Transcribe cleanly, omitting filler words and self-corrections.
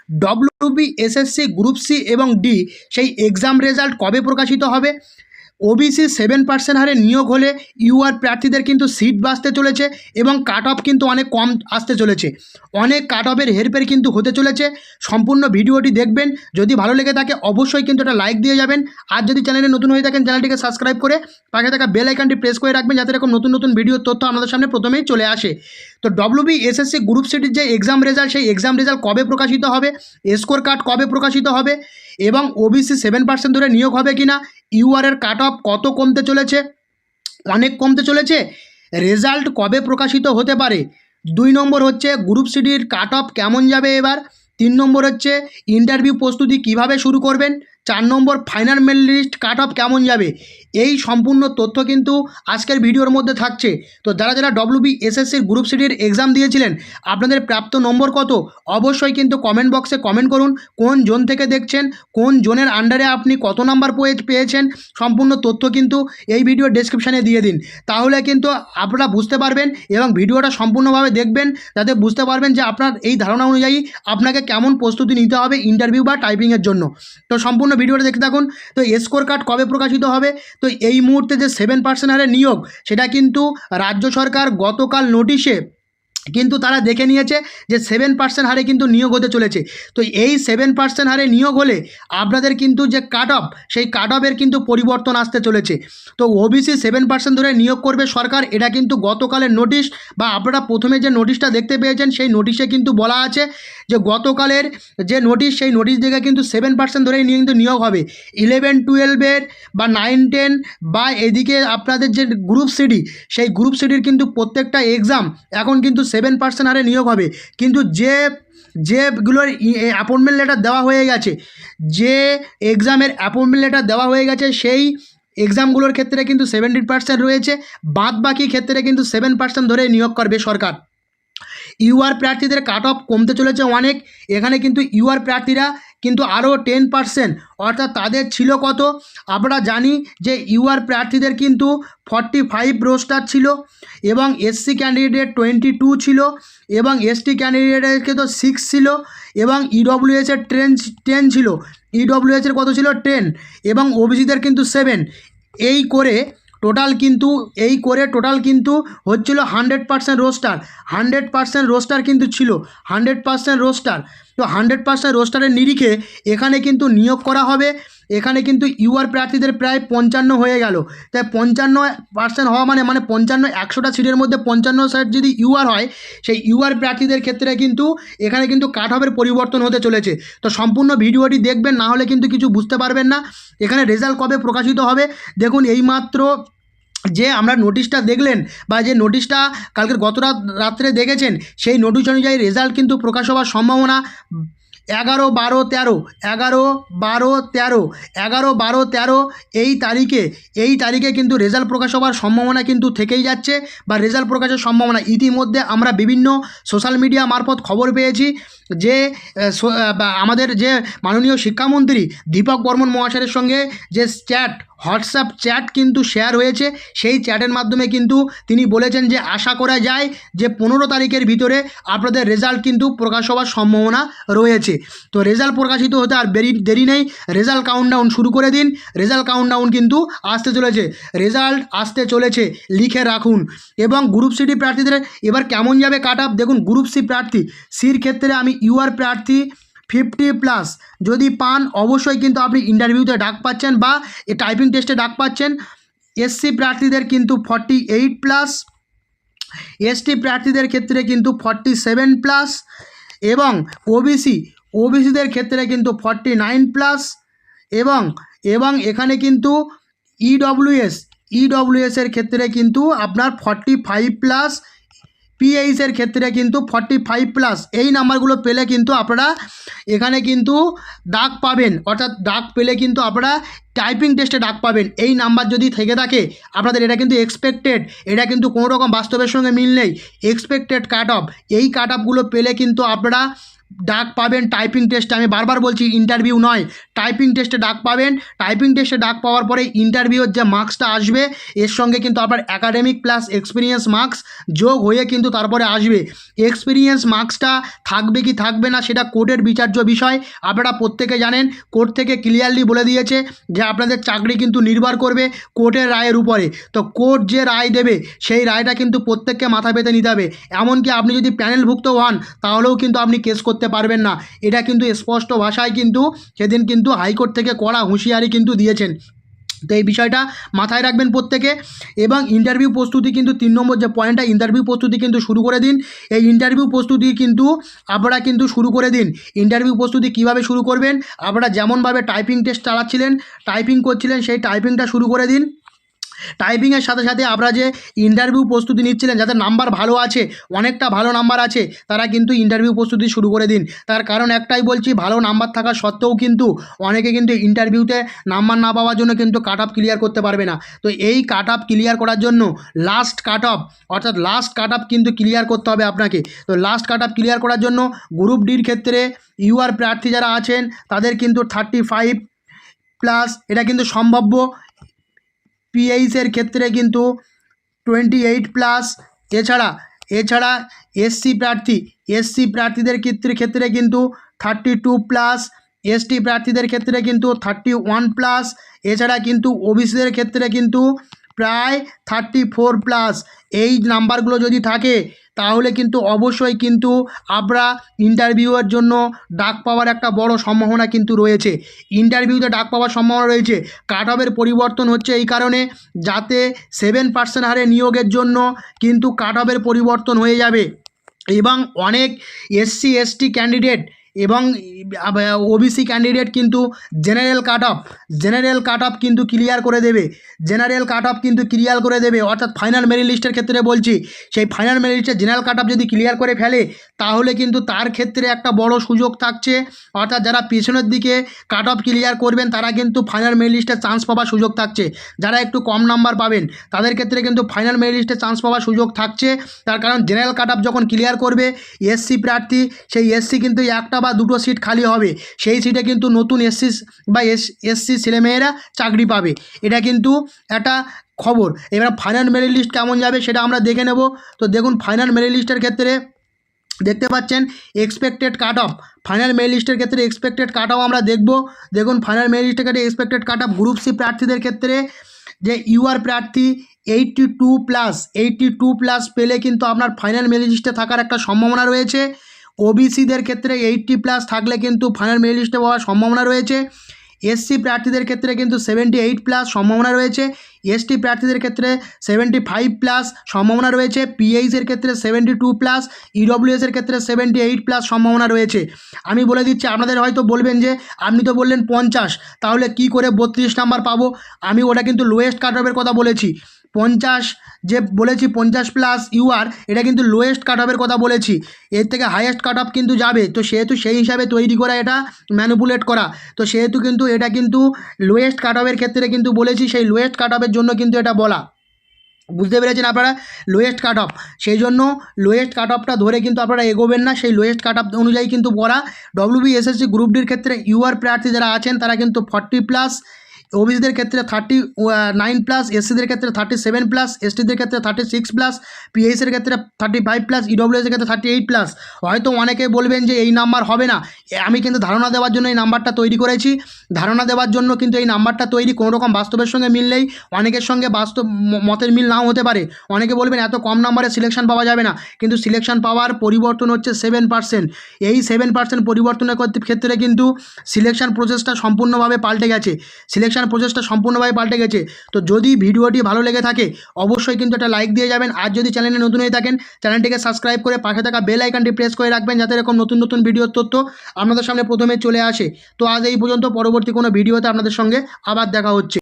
WBSSC group C এবং D সেই exam result কবে প্রকাশিত হবে? ওবিসি 7% হারে নিয়োগ হলে ইউআর প্রার্থীদের কিন্তু সিট বাঁচতে চলেছে এবং কাট অফ কিন্তু অনেক কম আসতে চলেছে, অনেক কাট অফের হেরফের কিন্তু হতে চলেছে। সম্পূর্ণ ভিডিওটি দেখবেন, যদি ভালো লেগে থাকে অবশ্যই কিন্তু একটা লাইক দিয়ে যাবেন। আর যদি চ্যানেলে নতুন হয়ে থাকেন চ্যানেলটিকে সাবস্ক্রাইব করে পাশে থাকা বেল আইকনটি প্রেস করে রাখবেন, যাতে এরকম নতুন নতুন ভিডিওর তথ্য আমাদের সামনে প্রথমেই চলে আসে। তো WBSSC গ্রুপ সিটির যে এক্সাম রেজাল্ট, সেই এক্সাম রেজাল্ট কবে প্রকাশিত হবে, স্কোর কার্ড কবে প্রকাশিত হবে এবং ওবিসি 7% ধরে নিয়োগ হবে কিনা, ইউআরের কাট অফ কত কমতে চলেছে, অনেক কমতে চলেছে, রেজাল্ট কবে প্রকাশিত হতে পারে, 2 নম্বর হচ্ছে গ্রুপ সিডির কাট অফ কেমন যাবে এবার, 3 নম্বর হচ্ছে ইন্টারভিউ প্রস্তুতি কিভাবে শুরু করবেন, 4 নম্বর final merit list cut off কেমন যাবে। এই সম্পূর্ণ তথ্য কিন্তু আজকের ভিডিওর মধ্যে থাকছে। তো যারা যারা WBSSCর গ্রুপ সিডির এক্সাম দিয়েছিলেন আপনাদের প্রাপ্ত নম্বর কত, অবশ্যই কিন্তু কমেন্ট বক্সে কমেন্ট করুন। কোন জোন থেকে দেখছেন, কোন জোনের আন্ডারে আপনি কত নাম্বার পেয়েছেন, সম্পূর্ণ তথ্য কিন্তু এই ভিডিওর ডেসক্রিপশানে দিয়ে দিন। তাহলে কিন্তু আপনারা বুঝতে পারবেন এবং ভিডিওটা সম্পূর্ণভাবে দেখবেন, যাতে বুঝতে পারবেন যে আপনার এই ধারণা অনুযায়ী আপনাকে কেমন প্রস্তুতি নিতে হবে ইন্টারভিউ বা টাইপিংয়ের জন্য। তো সম্পূর্ণ ভিডিওটা দেখতে থাকুন। তো স্কোর কার্ড কবে প্রকাশিত হবে? তো এই মুহূর্তে যে 7% হারে নিয়োগ, সেটা কিন্তু রাজ্য সরকার গতকাল নোটিশে কিন্তু তারা দেখে নিয়েছে যে 7% হারে কিন্তু নিয়োগ হতে চলেছে। তো এই 7% হারে নিয়োগ হলে আপনাদের কিন্তু যে কাট অফ, সেই কাট অফের কিন্তু পরিবর্তন আসতে চলেছে। তো ওবিসি 7% ধরে নিয়োগ করবে সরকার, এটা কিন্তু গতকালের নোটিশ বা আপনারা প্রথমে যে নোটিশটা দেখতে পেয়েছেন সেই নোটিশে কিন্তু বলা আছে যে গতকালের যে নোটিশ, সেই নোটিশ দেখে কিন্তু 7% ধরেই কিন্তু নিয়োগ হবে। 11-12 বা 9-10 বা এদিকে আপনাদের যে গ্রুপ সিডি, সেই গ্রুপ সিডির কিন্তু প্রত্যেকটা এক্সাম এখন কিন্তু 7% হারে নিয়োগ হবে। কিন্তু যেগুলোর অ্যাপয়েন্টমেন্ট লেটার দেওয়া হয়ে গেছে, যে এক্সামের অ্যাপয়েন্টমেন্ট লেটার দেওয়া হয়ে গেছে সেই এক্সামগুলোর ক্ষেত্রে কিন্তু 70% রয়েছে, বাদ বাকি ক্ষেত্রে কিন্তু 7% ধরে নিয়োগ করবে সরকার। ইউআর প্রার্থীদের কাট অফ কমতে চলেছে অনেক, এখানে কিন্তু ইউআর প্রার্থীরা কিন্তু আরও 10%, অর্থাৎ তাদের ছিল কত আমরা জানি যে ইউআর প্রার্থীদের কিন্তু 45 রোস্টার ছিল এবং এসসি ক্যান্ডিডেট 22 ছিল এবং এসটি ক্যান্ডিডেটের কিন্তু 6 ছিল এবং ইডব্লিউএসের 10 ছিল, ইডব্লিউএসের কত ছিল 10 এবং ওবিসিদের কিন্তু 7। এই করে টোটাল কিন্তু হচ্ছিল 100% রোস্টার, 100% রোস্টার কিন্তু ছিল, 100% রোস্টার। তো 100% রোস্টারের নিরিখে এখানে কিন্তু নিয়োগ করা হবে। এখানে কিন্তু ইউআর প্রার্থীদের প্রায় 55 হয়ে গেল। তাই 55% হওয়া মানে 55, 100টা সিটের মধ্যে 55 সিট যদি ইউআর হয়, সেই ইউআর প্রার্থীদের ক্ষেত্রে কিন্তু এখানে কিন্তু কাট অফের পরিবর্তন হতে চলেছে। তো সম্পূর্ণ ভিডিওটি দেখবেন, না হলে কিন্তু কিছু বুঝতে পারবেন না। এখানে রেজাল্ট কবে প্রকাশিত হবে দেখুন, এইমাত্র যে আমরা নোটিশটা দেখলেন বা যে নোটিশটা কালকে গত রাত্রে দেখেছেন, সেই নোটিশ অনুযায়ী রেজাল্ট কিন্তু প্রকাশ হওয়ার সম্ভাবনা 11-12-13 এই তারিখে কিন্তু রেজাল্ট প্রকাশ হওয়ার সম্ভাবনা কিন্তু থেকেই যাচ্ছে বা রেজাল্ট প্রকাশের সম্ভাবনা। ইতিমধ্যে আমরা বিভিন্ন সোশ্যাল মিডিয়া মারফত খবর পেয়েছি যে আমাদের যে মাননীয় শিক্ষামন্ত্রী দীপক বর্মন মহাশয়ের সঙ্গে যে হোয়াটসঅ্যাপ চ্যাট কিন্তু শেয়ার হয়েছে, সেই চ্যাটের মাধ্যমে কিন্তু তিনি বলেছেন যে আশা করা যায় যে 15 তারিখের ভিতরে আপনাদের রেজাল্ট কিন্তু প্রকাশ হওয়ার সম্ভাবনা রয়েছে। তো রেজাল্ট প্রকাশিত হতে আর দেরি নেই, রেজাল্ট কাউন্টডাউন শুরু করে দিন। রেজাল্ট কাউন্টডাউন কিন্তু আসতে চলেছে, রেজাল্ট আসতে চলেছে, লিখে রাখুন। এবং গ্রুপ সিডি প্রার্থীদের এবার কেমন যাবে কাট অফ দেখুন। গ্রুপ সি প্রার্থী, সির ক্ষেত্রে আমি ইউআর প্রার্থী 50+ যদি পান অবশ্যই কিন্তু আপনি ইন্টারভিউতে ডাক পাচ্ছেন বা টাইপিং টেস্টে ডাক পাচ্ছেন। এসসি প্রার্থীদের কিন্তু 48+, এসটি প্রার্থীদের ক্ষেত্রে কিন্তু 47+ এবং ওবিসিদের ক্ষেত্রে কিন্তু 49+ এবং এখানে কিন্তু ইডব্লিউএসের ক্ষেত্রে কিন্তু আপনার 45+, পিএইচের ক্ষেত্রে কিন্তু 45+। এই নাম্বারগুলো পেলে কিন্তু আপনারা এখানে কিন্তু ডাক পাবেন, অর্থাৎ ডাক পেলে কিন্তু আপনারা টাইপিং টেস্টে ডাক পাবেন। এই নাম্বার যদি থেকে থাকে আপনাদের, এটা কিন্তু এক্সপেক্টেড, এটা কিন্তু কোনো রকম বাস্তবের সঙ্গে মিল নেই, এক্সপেক্টেড কাট অফ। এই কাট অফগুলো পেলে কিন্তু আপনারা ডাক পাবেন টাইপিং টেস্টে, আমি বারবার বলছি ইন্টারভিউ নয়, টাইপিং টেস্টে ডাক পাবেন। টাইপিং টেস্টে ডাক পাওয়ার পরে ইন্টারভিউর যে মার্কসটা আসবে এর সঙ্গে কিন্তু আপনার অ্যাকাডেমিক প্লাস এক্সপিরিয়েন্স মার্কস যোগ হয়ে কিন্তু তারপরে আসবে। এক্সপিরিয়েন্স মার্কসটা থাকবে কি থাকবে না সেটা কোর্টের বিচার্য বিষয়। আপনারা প্রত্যেকে জানেন কোর্ট থেকে ক্লিয়ারলি বলে দিয়েছে যে আপনাদের চাকরি কিন্তু নির্ভর করবে কোর্টের রায়ের উপরে। তো কোর্ট যে রায় দেবে সেই রায়টা কিন্তু প্রত্যেককে মাথা পেতে নিতে হবে। এমনকি আপনি যদি প্যানেলভুক্ত হন তাহলেও কিন্তু আপনি কেস করতে পারবেন না। এটা কিন্তু স্পষ্ট ভাষায় কিন্তু সেদিন কিন্তু হাইকোর্ট থেকে কড়া হুঁশিয়ারি কিন্তু দিয়েছেন। তো এই বিষয়টা মাথায় রাখবেন প্রত্যেকে। এবং ইন্টারভিউ প্রস্তুতি কিন্তু 3 নম্বর যে পয়েন্টটা, ইন্টারভিউ প্রস্তুতি কিন্তু শুরু করে দিন। এই ইন্টারভিউ প্রস্তুতি কিন্তু আপনারা কিন্তু শুরু করে দিন। ইন্টারভিউ প্রস্তুতি কিভাবে শুরু করবেন, আপনারা যেমনভাবে টাইপিং টেস্ট চালাচ্ছিলেন, টাইপিং করছিলেন, সেই টাইপিংটা শুরু করে দিন। টাইপিংয়ের সাথে সাথে আপনারা যে ইন্টারভিউ প্রস্তুতি নিচ্ছিলেন, যাদের নাম্বার ভালো আছে, অনেকটা ভালো নাম্বার আছে, তারা কিন্তু ইন্টারভিউ প্রস্তুতি শুরু করে দিন। তার কারণ একটাই বলছি, ভালো নাম্বার থাকা সত্ত্বেও কিন্তু অনেকে কিন্তু ইন্টারভিউতে নাম্বার না পাওয়ার জন্য কিন্তু কাট অফ ক্লিয়ার করতে পারবে না। তো এই কাট অফ ক্লিয়ার করার জন্য লাস্ট কাট অফ, অর্থাৎ লাস্ট কাট অফ কিন্তু ক্লিয়ার করতে হবে আপনাকে। তো লাস্ট কাট অফ ক্লিয়ার করার জন্য গ্রুপ ডির ক্ষেত্রে ইউআর প্রার্থী যারা আছেন তাদের কিন্তু 35+, এটা কিন্তু সম্ভাব্য। পিএইচের ক্ষেত্রে কিন্তু 28+। এছাড়া এসসি প্রার্থীদের ক্ষেত্রে কিন্তু 32+, এসটি প্রার্থীদের ক্ষেত্রে কিন্তু 31+। এছাড়া কিন্তু ওবিসিদের ক্ষেত্রে কিন্তু প্রায় 34+। এই নাম্বারগুলো যদি থাকে তাহলে কিন্তু অবশ্যই কিন্তু আপনারা ইন্টারভিউয়ের জন্য ডাক পাওয়ার একটা বড় সম্ভাবনা কিন্তু রয়েছে। ইন্টারভিউতে ডাক পাওয়ার সম্ভাবনা রয়েছে। কাট অফের পরিবর্তন হচ্ছে এই কারণে যাতে 7% হারে নিয়োগের জন্য কিন্তু কাট অফের পরিবর্তন হয়ে যাবে। এবং অনেক এসসি এসটি ক্যান্ডিডেট এবং ওবিসি ক্যান্ডিডেট কিন্তু জেনারেল কাট অফ কিন্তু ক্লিয়ার করে দেবে। অর্থাৎ ফাইনাল মেরিট লিস্টের ক্ষেত্রে বলছি, সেই ফাইনাল মেরিট লিস্টে জেনারেল কাট অফ যদি ক্লিয়ার করে ফেলে তাহলে কিন্তু তার ক্ষেত্রে একটা বড় সুযোগ থাকছে। অর্থাৎ যারা পিছনের দিকে কাট অফ ক্লিয়ার করবেন তারা কিন্তু ফাইনাল মেরিট লিস্টে চান্স পাওয়ার সুযোগ থাকছে। যারা একটু কম নাম্বার পাবেন তাদের ক্ষেত্রে কিন্তু ফাইনাল মেরিট লিস্টে চান্স পাওয়ার সুযোগ থাকছে। তার কারণ জেনারেল কাট অফ যখন ক্লিয়ার করবে এসসি প্রার্থী, সেই এসসি কিন্তু একটা বা দুটো সিট খালি হবে, সেই সিটে কিন্তু নতুন এসসি ছেলেমেয়েরা চাকরি পাবে। এটা কিন্তু একটা খবর। এবার ফাইনাল মেরিট লিস্ট কেমন যাবে সেটা আমরা দেখে নেব। তো দেখুন ফাইনাল মেরিট লিস্টের ক্ষেত্রে দেখতে পাচ্ছেন expected cut of. Final merit লিস্টের ক্ষেত্রে এক্সপেক্টেড কাট অফ আমরা দেখব। দেখুন ফাইনাল মেরিট লিস্টের ক্ষেত্রে expected cut off group C প্রার্থীদের ক্ষেত্রে যে ইউআর প্রার্থী 82+ পেলে কিন্তু আপনার ফাইনাল মেরিট লিস্টে থাকার একটা সম্ভাবনা রয়েছে। ওবিসিদের ক্ষেত্রে 80+ থাকলে কিন্তু ফাইনাল মেরিট লিস্টে পাওয়ার সম্ভাবনা রয়েছে। এসসি প্রার্থীদের ক্ষেত্রে কিন্তু 78+ সম্ভাবনা রয়েছে। এসটি প্রার্থীদের ক্ষেত্রে 75+ সম্ভাবনা রয়েছে। পিএইচের ক্ষেত্রে 72+, ইডব্লিউএসের ক্ষেত্রে 78+ সম্ভাবনা রয়েছে। আমি বলে দিচ্ছি, আপনাদের হয়তো বলবেন যে আপনি তো বললেন 50, তাহলে কি করে 32 নাম্বার পাবো? আমি ওটা কিন্তু লোয়েস্ট কাট অফের কথা বলেছি। 50 যে বলেছি 50+ ইউআর, এটা কিন্তু লোয়েস্ট কাট অফের কথা বলেছি। এর থেকে হাইয়েস্ট কাট অফ কিন্তু যাবে। তো সেহেতু সেই হিসাবে তৈরি করা, এটা ম্যানিপুলেট করা। তো সেহেতু কিন্তু এটা কিন্তু লোয়েস্ট কাট অফের ক্ষেত্রে কিন্তু বলেছি, সেই লোয়েস্ট কাট অফের জন্য কিন্তু এটা বলা। বুঝতে পেরেছেন আপনারা? লোয়েস্ট কাট অফ, সেই জন্য লোয়েস্ট কাট অফটা ধরে কিন্তু আপনারা এগোবেন না, সেই লোয়েস্ট কাট অফ অনুযায়ী কিন্তু পড়া। ডব্লিউবিএসএসসি গ্রুপ ডির ক্ষেত্রে ইউআর প্রার্থী যারা আছেন তারা কিন্তু 40+, ওবিসিদের ক্ষেত্রে 39+, এসসিদের ক্ষেত্রে 37+, এসটিদের ক্ষেত্রে 36+, পিএইচের ক্ষেত্রে 35+, ইডব্লিউএসের ক্ষেত্রে 38+। হয়তো অনেকে বলবেন যে এই নাম্বার হবে না। আমি কিন্তু ধারণা দেওয়ার জন্য এই নাম্বারটা তৈরি করেছি। ধারণা দেওয়ার জন্য কিন্তু এই নাম্বারটা তৈরি, কোনো রকম বাস্তবের সঙ্গে মিল নেই। অনেকের সঙ্গে বাস্তব মতের মিল নাও হতে পারে। অনেকে বলবেন এত কম নাম্বারে সিলেকশন পাওয়া যাবে না, কিন্তু সিলেকশন পাওয়ার পরিবর্তন হচ্ছে 7%। এই 7% পরিবর্তনের ক্ষেত্রে কিন্তু সিলেকশন প্রসেসটা সম্পূর্ণভাবে পাল্টে গেছে। তো যদি ভিডিওটি ভালো লেগে থাকে অবশ্যই কিন্তু একটা লাইক দিয়ে যাবেন। আর যদি চ্যানেলে নতুন হয়ে থাকেন চ্যানেলটিকে সাবস্ক্রাইব করে পাশে থাকা বেল আইকনটি প্রেস করে রাখবেন, যাতে এরকম নতুন নতুন ভিডিওর তথ্য আপনাদের সামনে প্রথমে চলে আসে। তো আজ এই পর্যন্ত, পরবর্তী কোনো ভিডিওতে আপনাদের সঙ্গে আবার দেখা হচ্ছে।